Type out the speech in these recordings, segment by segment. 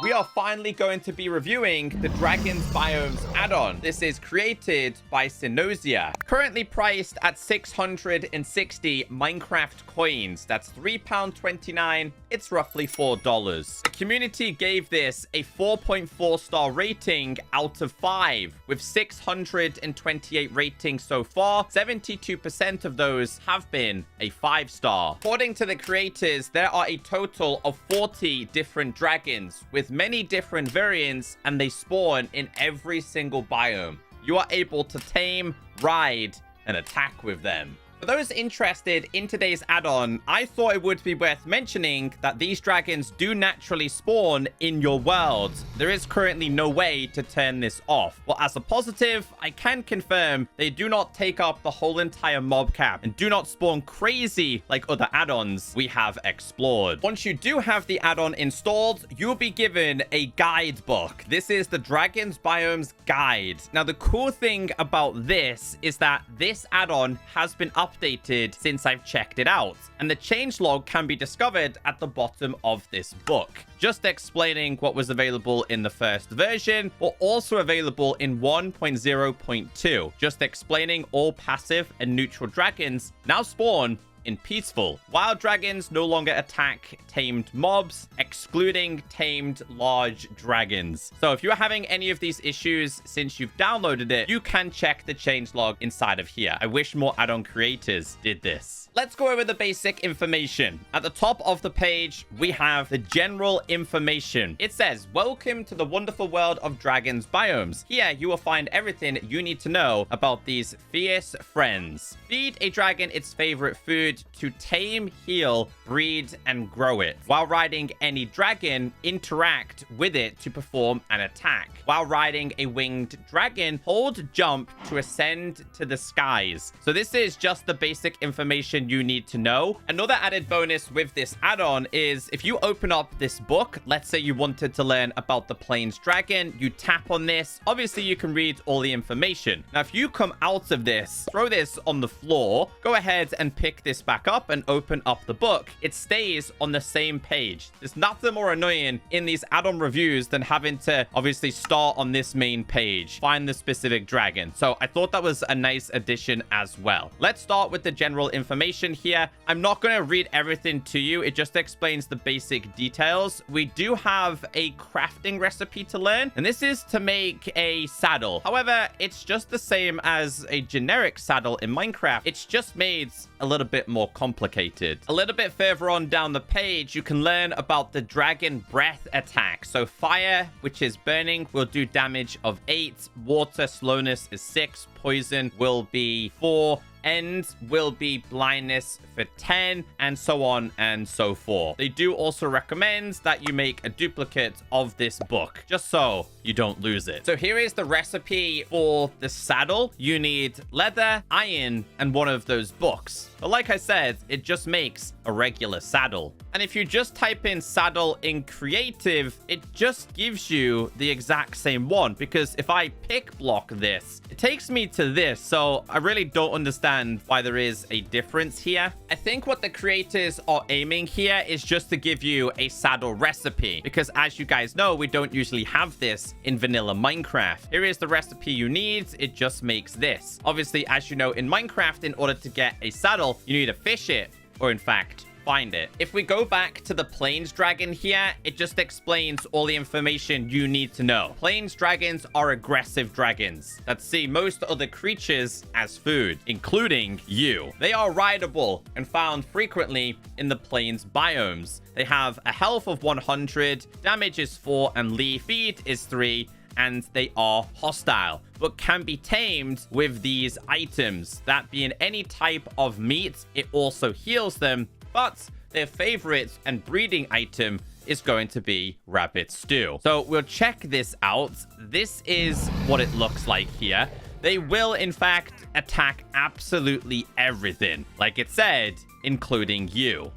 We are finally going to be reviewing the Dragons Biomes Addon. This is created by Synosia. Currently priced at 660 Minecraft coins. That's £3.29. It's roughly $4. The community gave this a 4.4 star rating out of 5, with 628 ratings so far. 72% of those have been a 5-star. According to the creators, there are a total of 40 different dragons with many different variants, and they spawn in every single biome. You are able to tame, ride, and attack with them. For those interested in today's add-on, I thought it would be worth mentioning that these dragons do naturally spawn in your world. There is currently no way to turn this off. But as a positive, I can confirm they do not take up the whole entire mob cap and do not spawn crazy like other add-ons we have explored. Once you do have the add-on installed, you'll be given a guidebook. This is the Dragons Biomes Guide. Now, the cool thing about this is that this add-on has been updated since I've checked it out, and the changelog can be discovered at the bottom of this book, just explaining what was available in the first version, but also available in 1.0.2, just explaining all passive and neutral dragons now spawn in peaceful. Wild dragons no longer attack tamed mobs, excluding tamed large dragons. So if you're having any of these issues since you've downloaded it, you can check the changelog inside of here. I wish more add-on creators did this. Let's go over the basic information. At the top of the page, we have the general information. It says, "Welcome to the wonderful world of Dragons Biomes. Here, you will find everything you need to know about these fierce friends. Feed a dragon its favorite food to tame, heal, breed, and grow it. While riding any dragon, interact with it to perform an attack. While riding a winged dragon, hold jump to ascend to the skies." So this is just the basic information you need to know. Another added bonus with this add-on is if you open up this book, let's say you wanted to learn about the plains dragon, you tap on this. Obviously, you can read all the information. Now, if you come out of this, throw this on the floor, go ahead and pick this back up and open up the book, it stays on the same page. There's nothing more annoying in these add-on reviews than having to obviously start on this main page, find the specific dragon. So I thought that was a nice addition as well. Let's start with the general information here. I'm not going to read everything to you. It just explains the basic details. We do have a crafting recipe to learn, and this is to make a saddle. However, it's just the same as a generic saddle in Minecraft. It's just made a little bit more complicated. A little bit further on down the page, you can learn about the dragon breath attack. So fire, which is burning, will do damage of 8. Water slowness is 6. Poison will be 4. End will be blindness for 10, and so on and so forth. They do also recommend that you make a duplicate of this book, just so you don't lose it. So here is the recipe for the saddle. You need leather, iron, and one of those books. But like I said, it just makes a regular saddle. And if you just type in saddle in creative, it just gives you the exact same one, because if I pick block this, it takes me to this. So I really don't understand why there is a difference here. I think what the creators are aiming here is just to give you a saddle recipe, because as you guys know, we don't usually have this in vanilla Minecraft. Here is the recipe you need. It just makes this. Obviously, as you know, in Minecraft, in order to get a saddle, you need to fish it, or in fact, find it. If we go back to the plains dragon here, it just explains all the information you need to know. Plains dragons are aggressive dragons that see most other creatures as food, including you. They are rideable and found frequently in the plains biomes. They have a health of 100, damage is 4, and leaf speed is 3. And they are hostile, but can be tamed with these items. That being any type of meat, it also heals them, but their favorite and breeding item is going to be rabbit stew. So we'll check this out. This is what it looks like here. They will, in fact, attack absolutely everything, like it said, including you.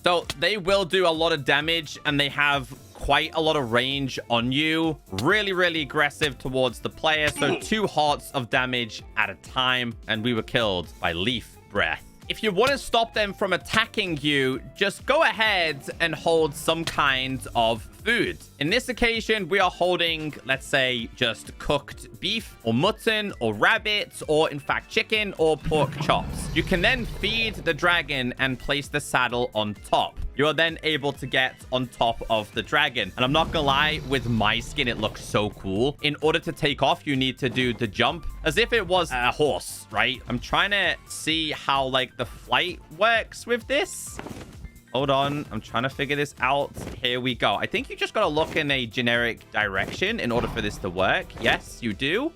So they will do a lot of damage, and they have quite a lot of range on you. Really aggressive towards the player. So 2 hearts of damage at a time, and we were killed by leaf breath. If you want to stop them from attacking you, just go ahead and hold some kind of food. In this occasion, we are holding, let's say, just cooked beef or mutton or rabbit or, in fact, chicken or pork chops. You can then feed the dragon and place the saddle on top. You are then able to get on top of the dragon. And I'm not gonna lie, with my skin, it looks so cool. In order to take off, you need to do the jump as if it was a horse, right? I'm trying to see how, like, the flight works with this. Hold on. I'm trying to figure this out. Here we go. I think you just got to look in a generic direction in order for this to work. Yes, you do.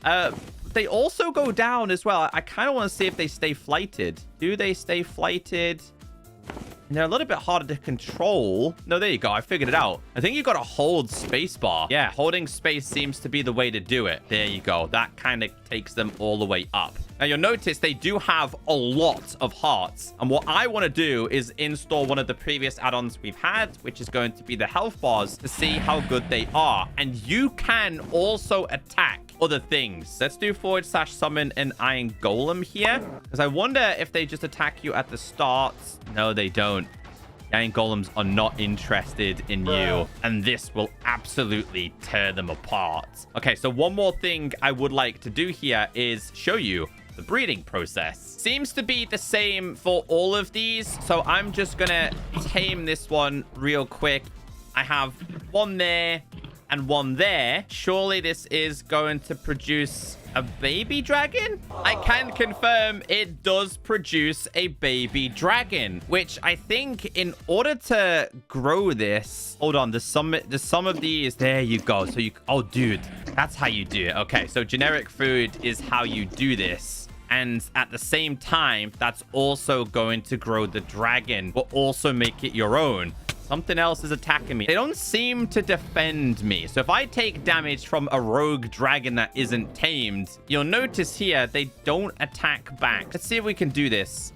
They also go down as well. I kind of want to see if they stay flighted. Do they stay flighted? And they're a little bit harder to control. No, there you go. I figured it out. I think you got to hold spacebar. Yeah, holding space seems to be the way to do it. There you go. That kind of takes them all the way up. Now, you'll notice they do have a lot of hearts. And what I want to do is install one of the previous add-ons we've had, which is going to be the health bars, to see how good they are. And you can also attack other things. Let's do / summon an iron golem here, because I wonder if they just attack you at the start. No, they don't. Iron golems are not interested in you, and this will absolutely tear them apart. Okay, so one more thing I would like to do here is show you the breeding process. Seems to be the same for all of these, so I'm just gonna tame this one real quick. I have one there and one there. Surely this is going to produce a baby dragon? I can confirm it does produce a baby dragon, which I think in order to grow this, hold on, there's some of these. There you go. So you, oh dude, that's how you do it. Okay, so generic food is how you do this. And at the same time, that's also going to grow the dragon, but also make it your own. Something else is attacking me. They don't seem to defend me. So if I take damage from a rogue dragon that isn't tamed, you'll notice here they don't attack back. Let's see if we can do this.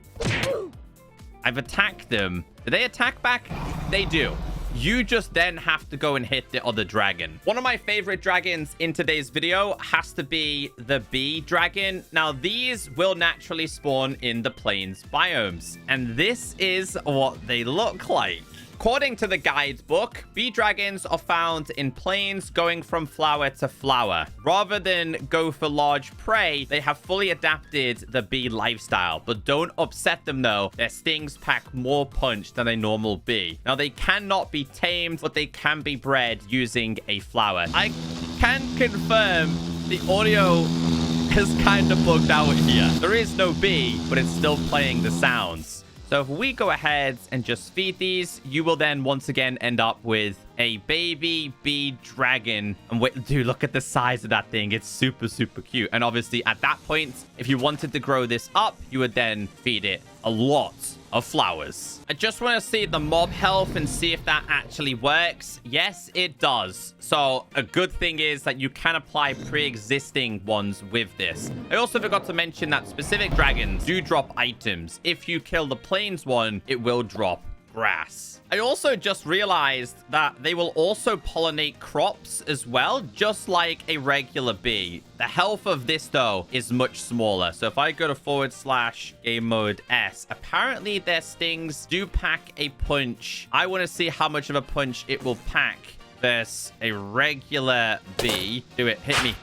I've attacked them. Do they attack back? They do. You just then have to go and hit the other dragon. One of my favorite dragons in today's video has to be the bee dragon. Now, these will naturally spawn in the plains biomes. And this is what they look like. According to the guidebook, bee dragons are found in plains going from flower to flower. Rather than go for large prey, they have fully adapted the bee lifestyle. But don't upset them though. Their stings pack more punch than a normal bee. Now, they cannot be tamed, but they can be bred using a flower. I can confirm the audio has kind of bugged out here. There is no bee, but it's still playing the sounds. So if we go ahead and just feed these, you will then once again end up with a baby bee dragon. And wait, dude, look at the size of that thing. It's super, super cute. And obviously at that point, if you wanted to grow this up, you would then feed it a lot of flowers. I just want to see the mob health and see if that actually works. Yes, it does. So a good thing is that you can apply pre-existing ones with this. I also forgot to mention that specific dragons do drop items. If you kill the plains one, it will drop grass. I also just realized that they will also pollinate crops as well, just like a regular bee. The health of this, though, is much smaller. So if I go to / game mode S, apparently their stings do pack a punch. I want to see how much of a punch it will pack versus a regular bee. Do it. Hit me.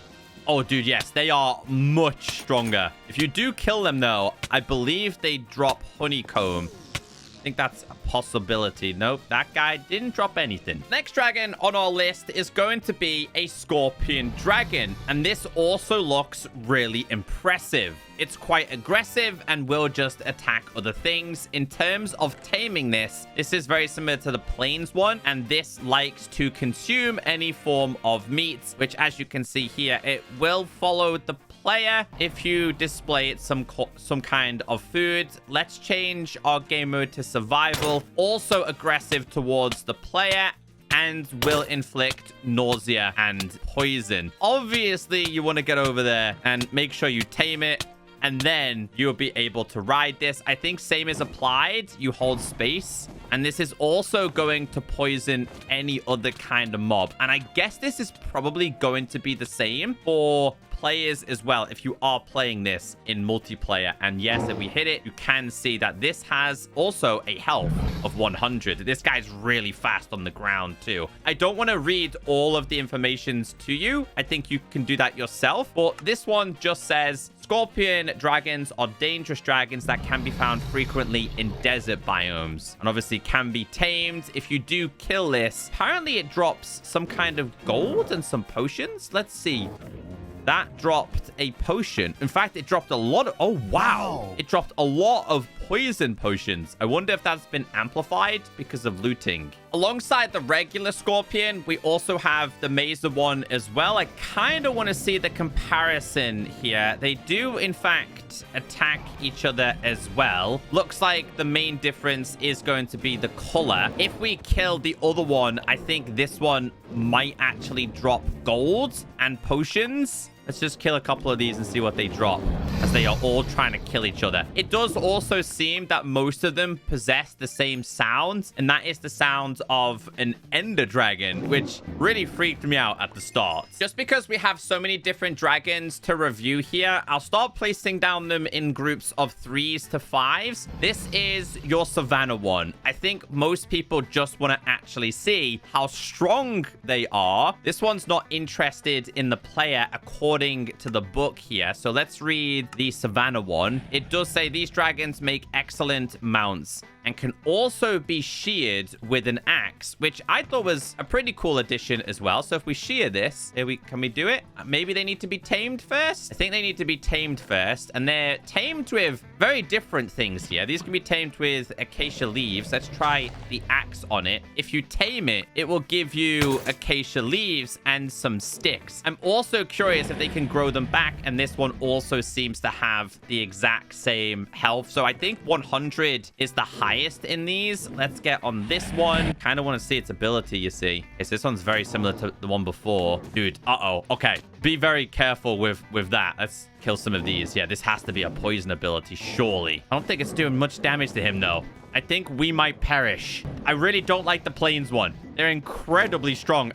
Oh, dude, yes, they are much stronger. If you do kill them, though, I believe they drop honeycomb. I think that's a possibility. Nope, that guy didn't drop anything. Next dragon on our list is going to be a scorpion dragon. And this also looks really impressive. It's quite aggressive and will just attack other things. In terms of taming this is very similar to the plains one. And this likes to consume any form of meat, which as you can see here, it will follow the player if you display it some kind of food. Let's change our game mode to survival. Also aggressive towards the player and will inflict nausea and poison. Obviously, you want to get over there and make sure you tame it, and then you'll be able to ride this. I think same is applied. You hold space. And this is also going to poison any other kind of mob. And I guess this is probably going to be the same for players as well if you are playing this in multiplayer. And yes, if we hit it, you can see that this has also a health of 100. This guy's really fast on the ground too. I don't want to read all of the informations to you. I think you can do that yourself. But this one just says scorpion dragons are dangerous dragons that can be found frequently in desert biomes and obviously can be tamed. If you do kill this, apparently it drops some kind of gold and some potions. Let's see. That dropped a potion. In fact, it dropped a lot of... Oh, wow. It dropped a lot of poison potions. I wonder if that's been amplified because of looting. Alongside the regular scorpion, we also have the Mazer one as well. I kind of want to see the comparison here. They do, in fact, attack each other as well. Looks like the main difference is going to be the color. If we kill the other one, I think this one might actually drop gold and potions. Let's just kill a couple of these and see what they drop, as they are all trying to kill each other. It does also seem that most of them possess the same sounds, and that is the sound of an ender dragon, which really freaked me out at the start. Just because we have so many different dragons to review here, I'll start placing down them in groups of 3s to 5s. This is your Savannah one. I think most people just want to actually see how strong they are. This one's not interested in the player according to the book here. So let's read the Savannah one. It does say these dragons make excellent mounts and can also be sheared with an axe, which I thought was a pretty cool addition as well. So if we shear this, can we do it? Maybe they need to be tamed first? I think they need to be tamed first, and they're tamed with very different things here. These can be tamed with acacia leaves. Let's try the axe on it. If you tame it, it will give you acacia leaves and some sticks. I'm also curious if they can grow them back, and this one also seems to have the exact same health. So I think 100 is the highest in these. Let's get on this one. Kind of want to see its ability, you see. Okay, so this one's very similar to the one before. Dude, uh-oh. Okay, be very careful with that. Let's kill some of these. Yeah, this has to be a poison ability, surely. I don't think it's doing much damage to him, though. I think we might perish. I really don't like the plains one. They're incredibly strong.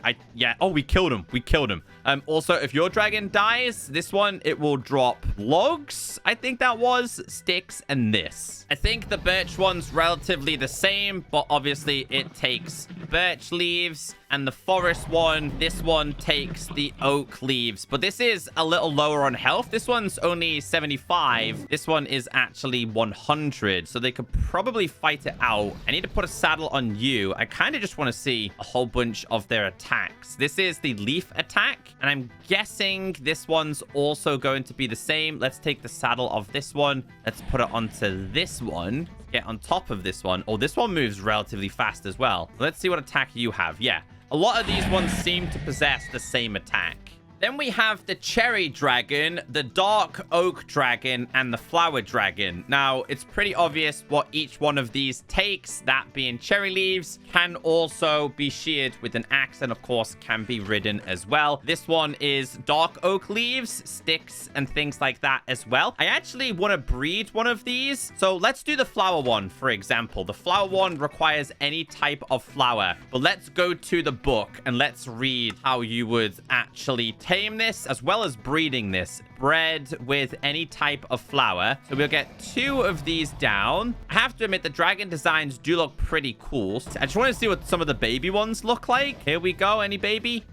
Oh, we killed him. We killed him. Also, if your dragon dies, this one, it will drop logs. I think that was sticks and this. I think the birch one's relatively the same, but obviously it takes birch leaves. And the forest one, this one takes the oak leaves. But this is a little lower on health. This one's only 75. This one is actually 100. So they could probably fight it out. I need to put a saddle on you. I kind of just want to see a whole bunch of their attacks. This is the leaf attack. And I'm guessing this one's also going to be the same. Let's take the saddle of this one. Let's put it onto this one. Get on top of this one. Oh, this one moves relatively fast as well. Let's see what attack you have. Yeah. A lot of these ones seem to possess the same attack. Then we have the cherry dragon, the dark oak dragon, and the flower dragon. Now, it's pretty obvious what each one of these takes, that being cherry leaves, can also be sheared with an axe, and of course, can be ridden as well. This one is dark oak leaves, sticks, and things like that as well. I actually want to breed one of these. So let's do the flower one, for example. The flower one requires any type of flower. But let's go to the book and let's read how you would actually tame this, as well as breeding this. Bred with any type of flower. So we'll get 2 of these down. I have to admit, the dragon designs do look pretty cool. I just want to see what some of the baby ones look like. Here we go. Any baby?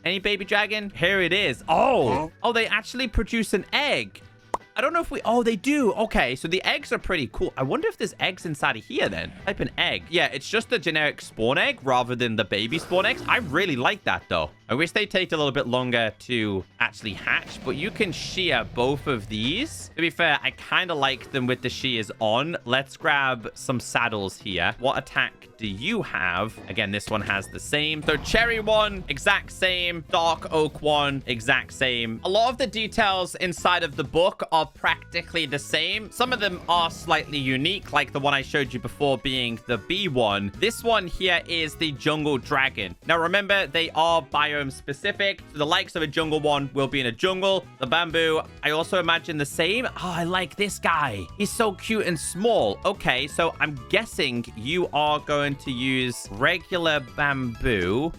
Any baby dragon? Here it is. Oh, they actually produce an egg. I don't know if oh, they do. Okay, so the eggs are pretty cool. I wonder if there's eggs inside of here then. Type an egg. Yeah, it's just the generic spawn egg rather than the baby spawn eggs. I really like that, though. I wish they take a little bit longer to actually hatch, but you can shear both of these. To be fair, I kind of like them with the shears on. Let's grab some saddles here. What attack do you have? Again, this one has the same. So cherry one, exact same. Dark oak one, exact same. A lot of the details inside of the book are practically the same. Some of them are slightly unique, like the one I showed you before being the bee one. This one here is the jungle dragon. Now, remember, they are biome specific. So the likes of a jungle one will be in a jungle. The bamboo, I also imagine the same. Oh, I like this guy. He's so cute and small. Okay, so I'm guessing you are going to use regular bamboo.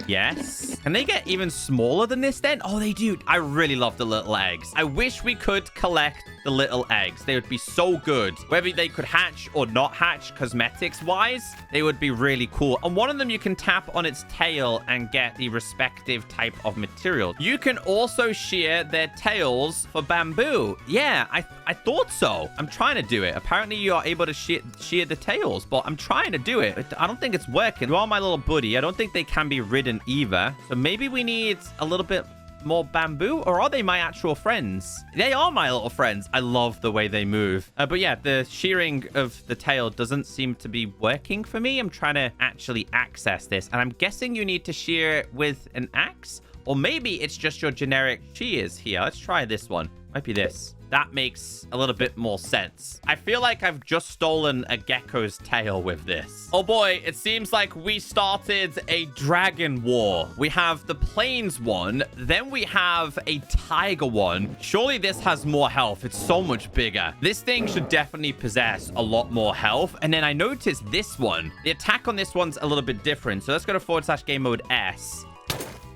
Yes. Can they get even smaller than this then? Oh, they do. I really love the little eggs. I wish we could collect the little eggs. They would be so good. Whether they could hatch or not hatch cosmetics-wise, they would be really cool. And one of them you can tap on its tail and get the respective type of material. You can also shear their tails for bamboo. Yeah, I thought so. I'm trying to do it. Apparently, you are able to shear the tails, but I'm trying to do it. I don't think it's working. You are my little buddy. I don't think they can be ridden either. So maybe we need a little bit more bamboo, or are they my actual friends? They are my little friends. I love the way they move. But yeah, the shearing of the tail doesn't seem to be working for me. I'm trying to actually access this, and I'm guessing you need to shear with an axe, or maybe it's just your generic shears here. Let's try this one. Might be this. That makes a little bit more sense. I feel like I've just stolen a gecko's tail with this. Oh boy, it seems like we started a dragon war. We have the plains one, then we have a tiger one. Surely this has more health. It's so much bigger. This thing should definitely possess a lot more health. And then I noticed this one. The attack on this one's a little bit different. So let's go to / game mode S.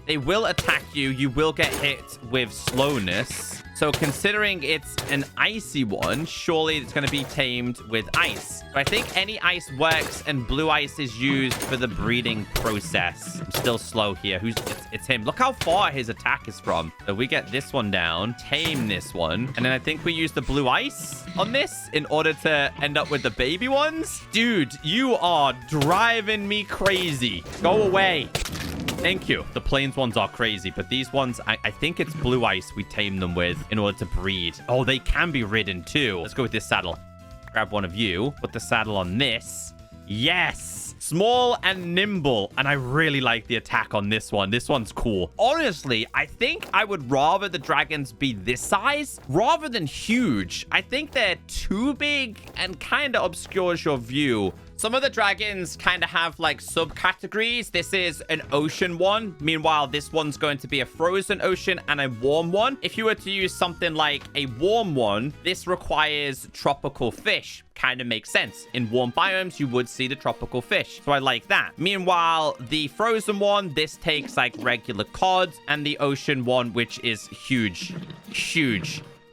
They will attack you. You will get hit with slowness. So considering it's an icy one, surely it's going to be tamed with ice. So I think any ice works, and blue ice is used for the breeding process. I'm still slow here. It's him. Look how far his attack is from. So we get this one down, tame this one, and then I think we use the blue ice on this in order to end up with the baby ones. Dude, you are driving me crazy. Go away. Thank you. The plains ones are crazy, but these ones, I think it's blue ice we tame them with in order to breed. Oh, they can be ridden too. Let's go with this saddle. Grab one of you. Put the saddle on this. Yes. Small and nimble. And I really like the attack on this one. This one's cool. Honestly, I think I would rather the dragons be this size rather than huge. I think they're too big and kind of obscures your view. Some of the dragons kind of have like subcategories. This is an ocean one. Meanwhile, this one's going to be a frozen ocean and a warm one. If you were to use something like a warm one, this requires tropical fish. Kind of makes sense. In warm biomes, you would see the tropical fish. So I like that. Meanwhile, the frozen one, this takes like regular cod, and the ocean one, which is huge,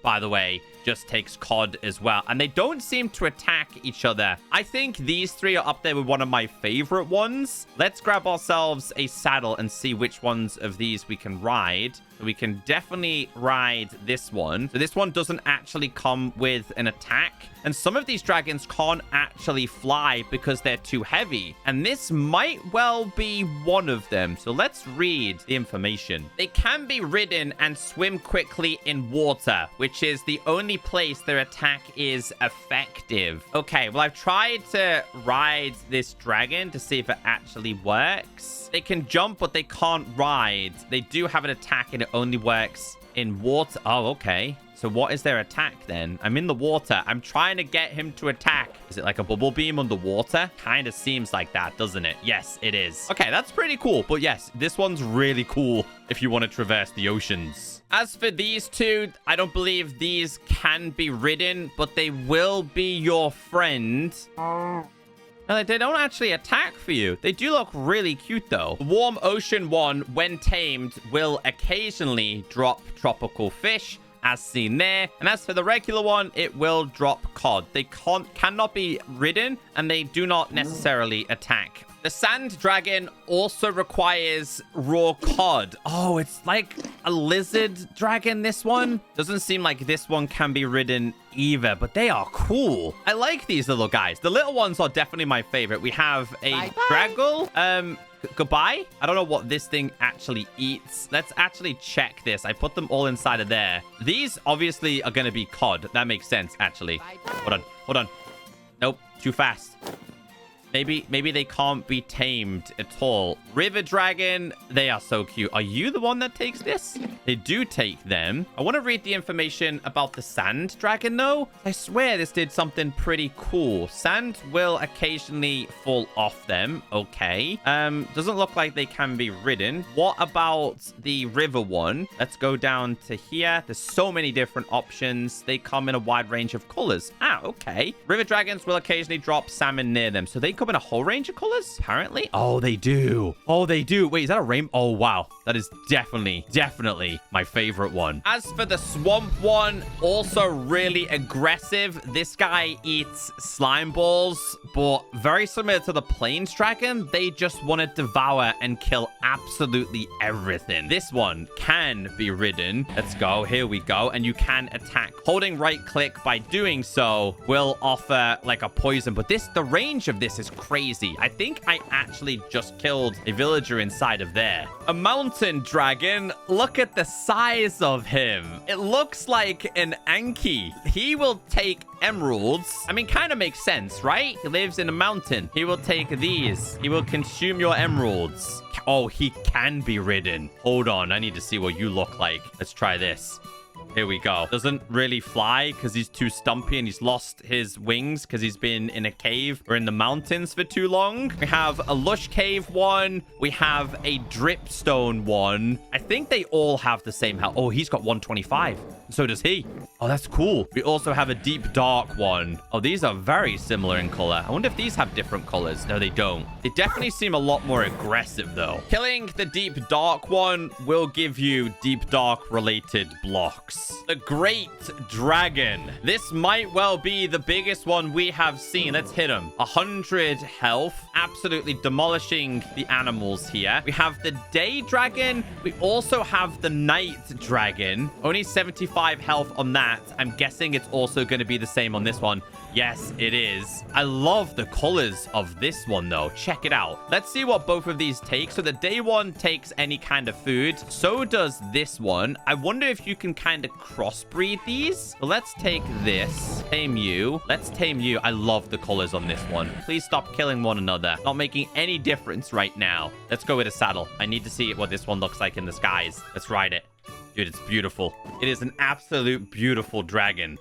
by the way, just takes cod as well. And they don't seem to attack each other. I think these three are up there with one of my favorite ones. Let's grab ourselves a saddle and see which ones of these we can ride. We can definitely ride this one. So this one doesn't actually come with an attack. And some of these dragons can't actually fly because they're too heavy. And this might well be one of them. So let's read the information. They can be ridden and swim quickly in water, which is the only place their attack is effective. Okay, well, I've tried to ride this dragon to see if it actually works. They can jump, but they can't ride. They do have an attack, and it only works in water. Oh, okay. So what is their attack then? I'm in the water. I'm trying to get him to attack. Is it like a bubble beam underwater? Kind of seems like that, doesn't it? Yes, it is. Okay, that's pretty cool. But yes, this one's really cool if you want to traverse the oceans. As for these two, I don't believe these can be ridden, but they will be your friend. No, they don't actually attack for you. They do look really cute, though. The warm ocean one, when tamed, will occasionally drop tropical fish, as seen there. And as for the regular one, it will drop cod. They cannot be ridden, and they do not necessarily attack. The sand dragon also requires raw cod. Oh, it's like a lizard dragon, this one. Doesn't seem like this one can be ridden either, but they are cool. I like these little guys. The little ones are definitely my favorite. We have a draggle. Goodbye. I don't know what this thing actually eats. Let's actually check this. I put them all inside of there. These obviously are going to be cod. That makes sense, actually. Hold on. Nope, too fast. Maybe they can't be tamed at all. River dragon, they are so cute. Are you the one that takes this? They do take them. I want to read the information about the sand dragon, though. I swear this did something pretty cool. Sand will occasionally fall off them. Okay. Doesn't look like they can be ridden. What about the river one? Let's go down to here. There's so many different options. They come in a wide range of colors. Ah, okay. River dragons will occasionally drop salmon near them, so they could come in a whole range of colors, apparently. Oh, they do. Oh, they do. Wait, is that a rainbow? Oh, wow. That is definitely my favorite one. As for the swamp one, also really aggressive. This guy eats slime balls, but very similar to the plains dragon. They just want to devour and kill absolutely everything. This one can be ridden. Let's go. Here we go. And you can attack. Holding right click by doing so will offer like a poison, but the range of this is crazy. I think I actually just killed a villager inside of there. A mountain dragon. Look at the size of him. It looks like an Anki. He will take emeralds. I mean, kind of makes sense, right? He lives in a mountain. He will take these. He will consume your emeralds. Oh, he can be ridden. Hold on. I need to see what you look like. Let's try this. Here we go. Doesn't really fly because he's too stumpy and he's lost his wings because he's been in a cave or in the mountains for too long. We have a lush cave one. We have a dripstone one. I think they all have the same health. Oh, he's got 125. So does he. Oh, that's cool. We also have a deep dark one. Oh, these are very similar in color. I wonder if these have different colors. No, they don't. They definitely seem a lot more aggressive, though. Killing the deep dark one will give you deep dark related blocks. The Great Dragon. This might well be the biggest one we have seen. Let's hit him. 100 health. Absolutely demolishing the animals here. We have the Day Dragon. We also have the Night Dragon. Only 75 health on that. I'm guessing it's also going to be the same on this one. Yes, it is. I love the colors of this one, though. Check it out. Let's see what both of these take. So the day one takes any kind of food. So does this one. I wonder if you can kind of crossbreed these. So let's take this. Tame you. Let's tame you. I love the colors on this one. Please stop killing one another. Not making any difference right now. Let's go with a saddle. I need to see what this one looks like in the skies. Let's ride it. Dude, it's beautiful. It is an absolute beautiful dragon.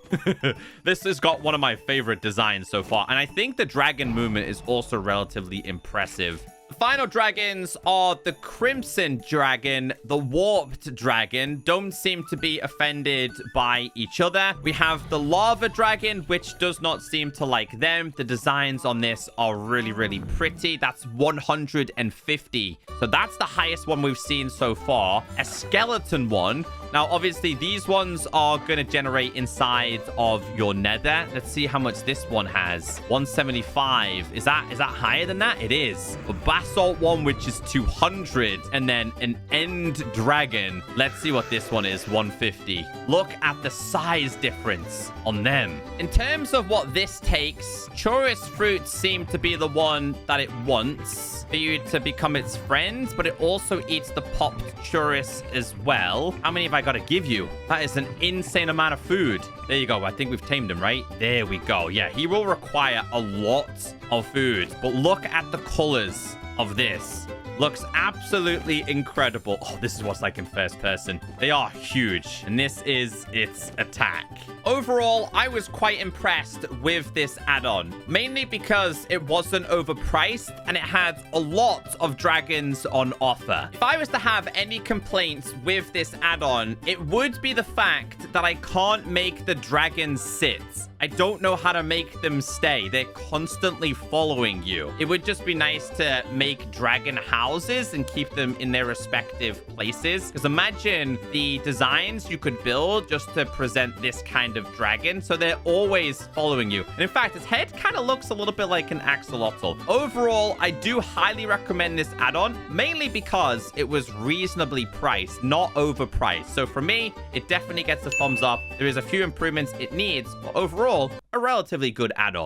This has got one of my favorite designs so far. And I think the dragon movement is also relatively impressive. The final dragons are the Crimson Dragon, the Warped Dragon. Don't seem to be offended by each other. We have the Lava Dragon, which does not seem to like them. The designs on this are really, really pretty. That's 150. So that's the highest one we've seen so far. A skeleton one. Now, obviously, these ones are going to generate inside of your nether. Let's see how much this one has. 175. Is that higher than that? It is. A basalt one, which is 200. And then an end dragon. Let's see what this one is. 150. Look at the size difference on them. In terms of what this takes, Chorus fruits seem to be the one that it wants for you to become its friend, but it also eats the popped churus as well. How many have I got to give you? That is an insane amount of food. There you go. I think we've tamed him, right? There we go. Yeah, he will require a lot of food, but look at the colors of this. Looks absolutely incredible. Oh, this is what's like in first person. They are huge, and this is its attack. Overall, I was quite impressed with this add-on, mainly because it wasn't overpriced and it had a lot of dragons on offer. If I was to have any complaints with this add-on, it would be the fact that I can't make the dragons sit. I don't know how to make them stay. They're constantly following you. It would just be nice to make dragon houses and keep them in their respective places. Because imagine the designs you could build just to present this kind of dragon. So they're always following you. And in fact, its head kind of looks a little bit like an axolotl. Overall, I do highly recommend this add-on, mainly because it was reasonably priced, not overpriced. So for me, it definitely gets a thumbs up. There is a few improvements it needs, but overall, a relatively good add-on.